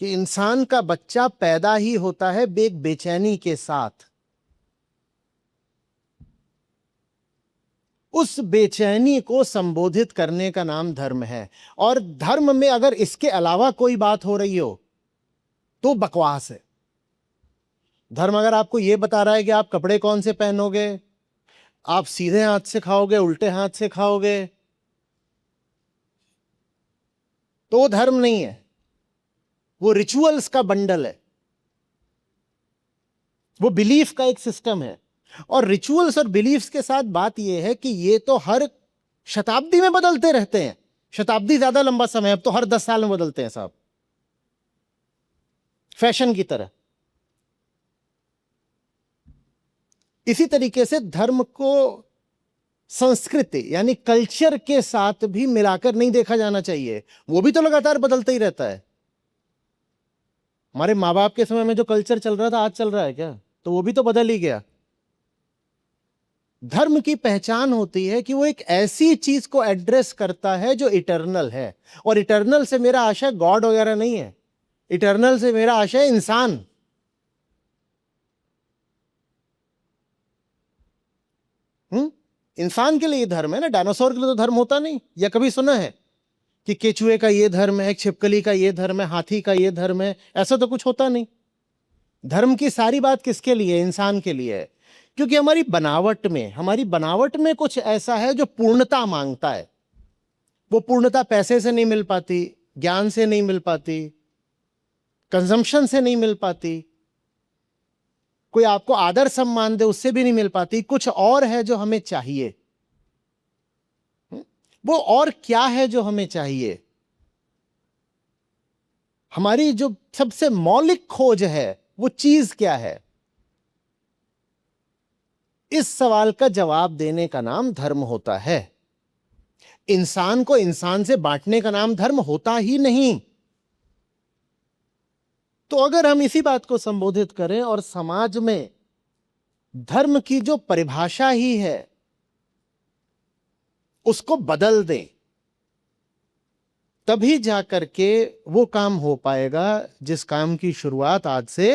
कि इंसान का बच्चा पैदा ही होता है बेचैनी के साथ। उस बेचैनी को संबोधित करने का नाम धर्म है। और धर्म में अगर इसके अलावा कोई बात हो रही हो तो बकवास है। धर्म अगर आपको यह बता रहा है कि आप कपड़े कौन से पहनोगे, आप सीधे हाथ से खाओगे उल्टे हाथ से खाओगे, तो वो धर्म नहीं है, वो रिचुअल्स का बंडल है, वो बिलीफ का एक सिस्टम है। और रिचुअल्स और बिलीफ्स के साथ बात यह है कि ये तो हर शताब्दी में बदलते रहते हैं। शताब्दी ज्यादा लंबा समय, अब तो हर 10 साल में बदलते हैं साहब, फैशन की तरह। इसी तरीके से धर्म को संस्कृति यानी कल्चर के साथ भी मिलाकर नहीं देखा जाना चाहिए। वो भी तो लगातार बदलता ही रहता है। हमारे माँ बाप के समय में जो कल्चर चल रहा था आज चल रहा है क्या? तो वो भी तो बदल ही गया। धर्म की पहचान होती है कि वो एक ऐसी चीज को एड्रेस करता है जो इटर्नल है। और इटर्नल से मेरा आशय गॉड वगैरह नहीं है, इटर्नल से मेरा आशय इंसान। इंसान के लिए धर्म है ना, डायनासोर के लिए तो धर्म होता नहीं। या कभी सुना है कि केचुए का ये धर्म है, छिपकली का ये धर्म है, हाथी का ये धर्म है? ऐसा तो कुछ होता नहीं। धर्म की सारी बात किसके लिए? इंसान के लिए है। क्योंकि हमारी बनावट में कुछ ऐसा है जो पूर्णता मांगता है। वो पूर्णता पैसे से नहीं मिल पाती, ज्ञान से नहीं मिल पाती, कंजम्पशन से नहीं मिल पाती, कोई आपको आदर सम्मान दे उससे भी नहीं मिल पाती। कुछ और है जो हमें चाहिए। वो और क्या है जो हमें चाहिए? हमारी जो सबसे मौलिक खोज है वो चीज क्या है? इस सवाल का जवाब देने का नाम धर्म होता है। इंसान को इंसान से बांटने का नाम धर्म होता ही नहीं। तो अगर हम इसी बात को संबोधित करें और समाज में धर्म की जो परिभाषा ही है उसको बदल दें, तभी जाकर के वो काम हो पाएगा जिस काम की शुरुआत आज से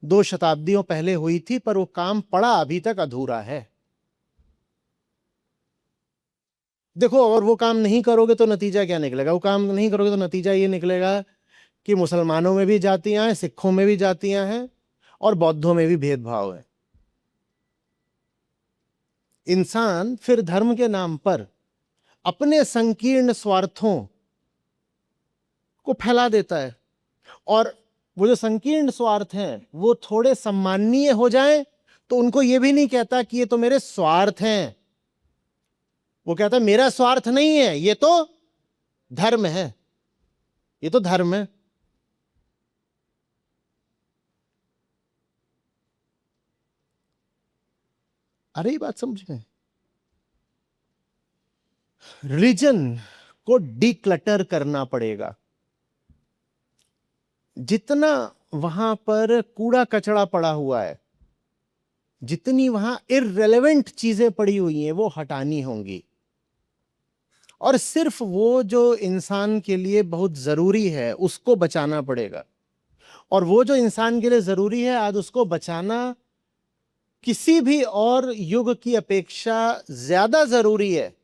2 शताब्दियों पहले हुई थी, पर वो काम पड़ा अभी तक अधूरा है। देखो, अगर वो काम नहीं करोगे तो नतीजा क्या निकलेगा? वो काम नहीं करोगे तो नतीजा ये निकलेगा कि मुसलमानों में भी जातियां हैं, सिखों में भी जातियां हैं और बौद्धों में भी भेदभाव है। इंसान फिर धर्म के नाम पर अपने संकीर्ण स्वार्थों को फैला देता है। और वो जो संकीर्ण स्वार्थ हैं वो थोड़े सम्माननीय हो जाएं तो उनको ये भी नहीं कहता कि ये तो मेरे स्वार्थ हैं, वो कहता है मेरा स्वार्थ नहीं है, ये तो धर्म है, ये तो धर्म है। अरे ये बात समझ में, रिलीजन को डिक्लटर करना पड़ेगा। जितना वहां पर कूड़ा कचरा पड़ा हुआ है, जितनी वहां इररिलेवेंट चीजें पड़ी हुई हैं, वो हटानी होंगी। और सिर्फ वो जो इंसान के लिए बहुत जरूरी है उसको बचाना पड़ेगा। और वो जो इंसान के लिए जरूरी है आज उसको बचाना किसी भी और युग की अपेक्षा ज्यादा जरूरी है